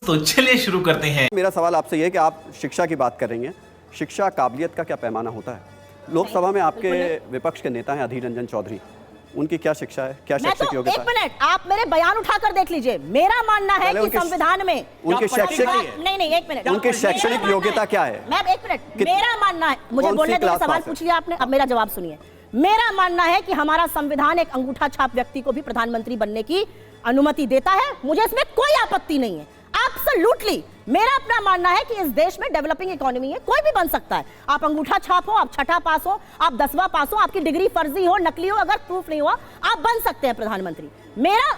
तो चलिए शुरू करते हैं। मेरा सवाल आपसे ये है कि आप शिक्षा की बात कर रही हैं, शिक्षा काबिलियत का क्या पैमाना होता है? लोकसभा में आपके विपक्ष के नेता हैं अधीर रंजन चौधरी, उनकी क्या शिक्षा है, क्या शैक्षिक योग्यता है? एक मिनट, आप मेरे बयान उठाकर देख लीजिए। मेरा मानना है कि संविधान में उनकी शैक्षिक नहीं एक मिनट, उनकी शैक्षणिक योग्यता क्या है? मैं एक मिनट, मेरा मानना है, मुझे बोलने दीजिए, सवाल पूछ लिया आपने, अब मेरा जवाब सुनिए। मेरा मानना है कि हमारा संविधान एक अंगूठा छाप व्यक्ति को भी प्रधानमंत्री बनने की अनुमति देता है। मुझे इसमें कोई आपत्ति नहीं है, एब्सोल्युटली। मेरा अपना मानना है कि इस देश में डेवलपिंग इकोनॉमी है, कोई भी बन सकता है। आप अंगूठा छाप हो, आप छठा पास हो, आप 10वां पास हो, आपकी डिग्री फर्जी हो, नकली हो, अगर प्रूफ नहीं हुआ आप बन सकते हैं प्रधानमंत्री। मेरा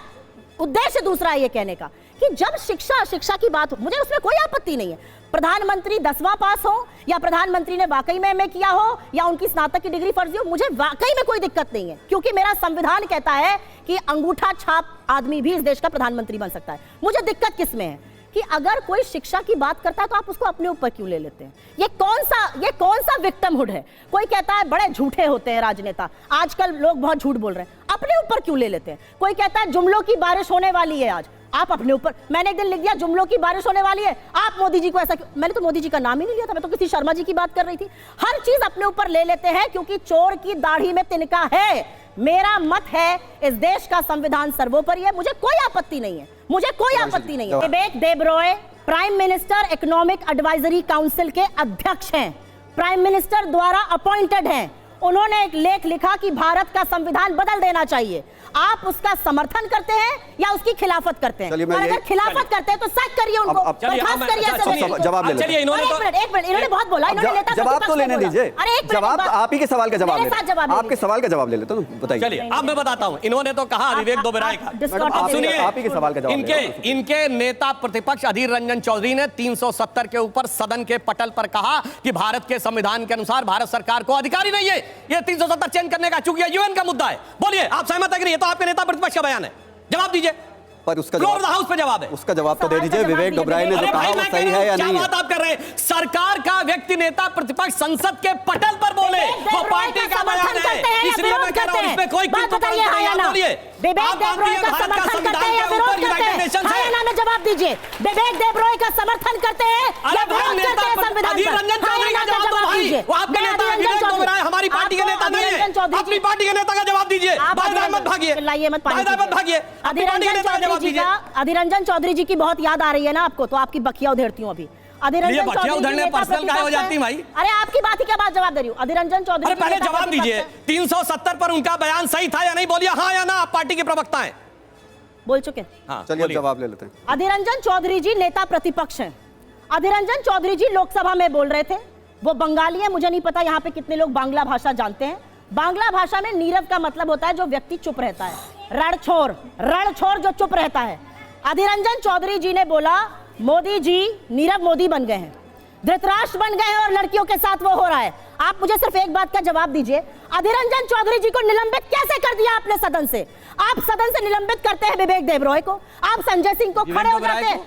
उद्देश्य दूसरा है ये कहने का कि जब शिक्षा की बात हो, मुझे उसमें कोई आपत्ति नहीं है। प्रधानमंत्री 10वां पास हो या प्रधानमंत्री ने वाकई में एमए किया हो या उनकी स्नातक की डिग्री फर्जी हो, मुझे वाकई में कोई दिक्कत नहीं है, क्योंकि मेरा संविधान कहता है कि अंगूठा छाप आदमी भी इस देश का प्रधानमंत्री बन सकता है। मुझे दिक्कत किसमें है कि अगर कोई शिक्षा की बात करता है तो आप उसको अपने ऊपर क्यों ले लेते हैं? ये कौन सा विक्टिमहुड है? कोई कहता है बड़े झूठे होते हैं राजनेता, आजकल लोग बहुत झूठ बोल रहे हैं, अपने ऊपर क्यों ले लेते हैं? कोई कहता है जुमलों की बारिश होने वाली है आज, आप अपने ऊपर, मैंने एक दिन लिख दिया जुमलों की बारिश होने वाली है, आप मोदी जी को ऐसा क्यों? मैंने तो मोदी जी का नाम ही नहीं लिया था, मैं तो किसी शर्मा जी की बात कर रही थी। हर चीज अपने ऊपर ले लेते हैं क्योंकि चोर की दाढ़ी में तिनका है। मेरा मत है इस देश का संविधान सर्वोपरि है, मुझे कोई आपत्ति नहीं है, मुझे कोई आपत्ति नहीं है। Vivek Debroy prime minister economic advisory council के अध्यक्ष हैं, प्राइम मिनिस्टर द्वारा अपॉइंटेड हैं। उन्होंने एक लेख लिखा कि भारत का संविधान बदल देना चाहिए। आप उसका समर्थन करते हैं या उसकी खिलाफत करते हैं? और अगर खिलाफत करते हैं तो सैक करिए उनको, बर्खास्त करिए। जवाब ले लीजिए। एक मिनट, इन्होंने बहुत बोला, जवाब तो लेने दीजिए। जवाब आप ही के सवाल का जवाब ले, आपके सवाल का जवाब ले लेते हैं, बताइए। चलिए अब मैं बताता हूं। इन्होंने तो कहा विवेक देबरॉय का, आप सुनिए, आप ही के सवाल का जवाब। इनके नेता प्रतिपक्ष अधीर रंजन चौधरी ने 370 के ऊपर सदन के पटल पर कहा कि भारत के संविधान के अनुसार भारत सरकार को अधिकार ही नहीं है ये 370 चेंज करने का, चूंकि यूएन का मुद्दा है। बोलिए, आप सहमत है कि नहीं? तो आपके नेता प्रतिपक्ष का बयान है, जवाब दीजिए। पर उसका हाउस पे जवाब है, उसका जवाब तो दे दीजिए। विवेक देबरॉय ने जो कहा वो सही है या नहीं? क्या बात आप कर रहे हैं? सरकार का व्यक्ति नेता प्रतिपक्ष संसद के पटल पर बोले, वो पार्टी का बयान है, इसलिए मैं कह रहा हूं इसमें कोई बात बताइए। हाँ या ना? विवेक देबरॉय का समर्थन करते हैं या विरोध करते हैं? हाँ या ना में जवाब दीजिए। विवेक देबरॉय का समर्थन करते हैं या विरोध करते हैं संविधान पर? अधीर रंजन चौधरी का जवाब दीजिए। वो आपके नेता विवेक देबरॉय हमारी पार्टी के नेता नहीं है, अपनी पार्टी के नेता का जवाब दीजिए। बार-बार मत भागिए, बार-बार मत भागिए। अधीर रंजन चौधरी जी की बहुत याद आ रही है ना आपको, तो आपकी बखिया उधेड़ती हूं अभी। अधीर रंजन चौधरी पर्सनल काय हो जाती भाई? अरे आपकी बात ही क्या बात जवाब दे रही हूं। अधीर रंजन चौधरी, पहले जवाब दीजिए, 370 पर उनका बयान सही था या नहीं? बोलिए हाँ या ना। आप पार्टी के प्रवक्ता हैं, बोल चुके। हाँ, चलिए जवाब ले लेते हैं। अधीर रंजन चौधरी जी नेता प्रतिपक्ष हैं। अधीर रंजन चौधरी जी लोकसभा में बोल रहे थे, वो बंगाली है, मुझे नहीं पता यहाँ पे कितने लोग बांग्ला भाषा जानते हैं। बांग्ला भाषा में नीरव का मतलब होता है जो व्यक्ति चुप रहता है, रणछोड़ जो चुप रहता है। अधीर रंजन चौधरी जी ने बोला मोदी जी नीरव मोदी बन गए हैं, धृतराष्ट्र बन गए हैं और लड़कियों के साथ वो हो रहा है। आप मुझे सिर्फ एक बात का जवाब दीजिए, अधीर रंजन चौधरी जी को निलंबित कैसे कर दिया आपने सदन से? आप सदन से निलंबित करते हैं विवेक देबरॉय को, आप संजय सिंह को खड़े हो जाते हैं,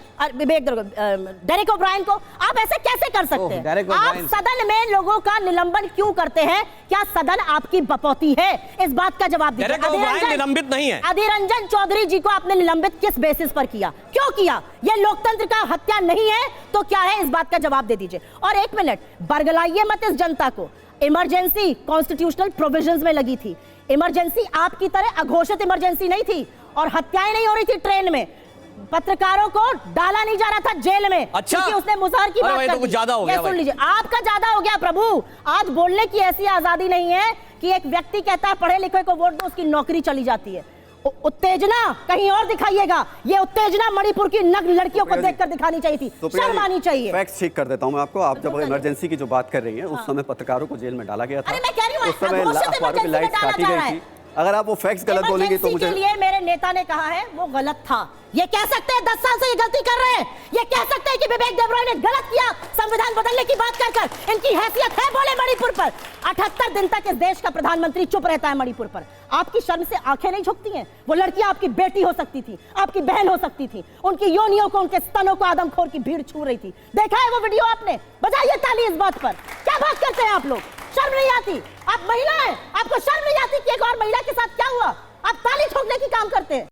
डेरेक ओब्रायन को, आप ऐसे कैसे कर सकते हैं? आप सदन में लोगों का निलंबन क्यों करते हैं? क्या सदन आपकी बपौती है? इस बात का जवाब दीजिए। निलंबित नहीं है। अधीर रंजन चौधरी जी को आपने निलंबित किस बेसिस पर किया, क्यों किया? ये लोकतंत्र का हत्या नहीं है तो क्या है? इस बात का जवाब दे दीजिए। और एक मिनट, बरगलाइए मत इस जनता को। इमरजेंसी कॉन्स्टिट्यूशनल प्रोविजंस में लगी थी। इमरजेंसी आपकी तरह अघोषित इमरजेंसी नहीं थी और हत्याएं नहीं हो रही थी ट्रेन में, पत्रकारों को डाला नहीं जा रहा था जेल में। अच्छा, क्योंकि उसने मुजहर की बात कर दी। ज्यादा हो गया। सुन लीजिए, आपका ज्यादा हो गया प्रभु। आज बोलने की ऐसी आजादी नहीं है कि एक व्यक्ति कहता है पढ़े लिखे को वोट दो, उसकी नौकरी चली जाती है। उत्तेजना कहीं और दिखाइएगा। ये उत्तेजना मणिपुर की नग्न लड़कियों को देखकर दिखानी चाहिए थी, शर्म आनी चाहिए। फैक्ट्स ठीक कर देता हूं मैं आपको। आप जब इमरजेंसी की जो बात कर रही हैं, उस समय पत्रकारों को जेल में डाला गया था, उस समय अखबारों की लाइट काटी गई थी। अगर आप वो फैक्ट्स गलत बोलेंगे तो मुझे, लिए मेरे नेता ने कहा है वो गलत था। ये कह सकते हैं 10 साल से ये गलती कर रहे हैं, ये कह सकते हैं कि विवेक देबरॉय ने गलत किया संविधान बदलने की बात कर। इनकी हैसियत है बोले मणिपुर पर। 78 दिन तक इस देश का प्रधानमंत्री चुप रहता है मणिपुर पर। आपकी शर्म से आंखें नहीं झुकती हैं? वो लड़की आपकी बेटी हो सकती थी, आपकी बहन हो सकती थी, उनकी योनियों को, उनके स्तनों को आदमखोर की भीड़ छू रही थी। देखा है वो वीडियो आपने? बजाइए ताली इस बात पर। क्या बात करते हैं आप लोग? शर्म नहीं आती? आप महिला हैं, आपको शर्म नहीं आती कि एक और महिला के साथ क्या हुआ? आप ताली ठोकने की काम करते हैं।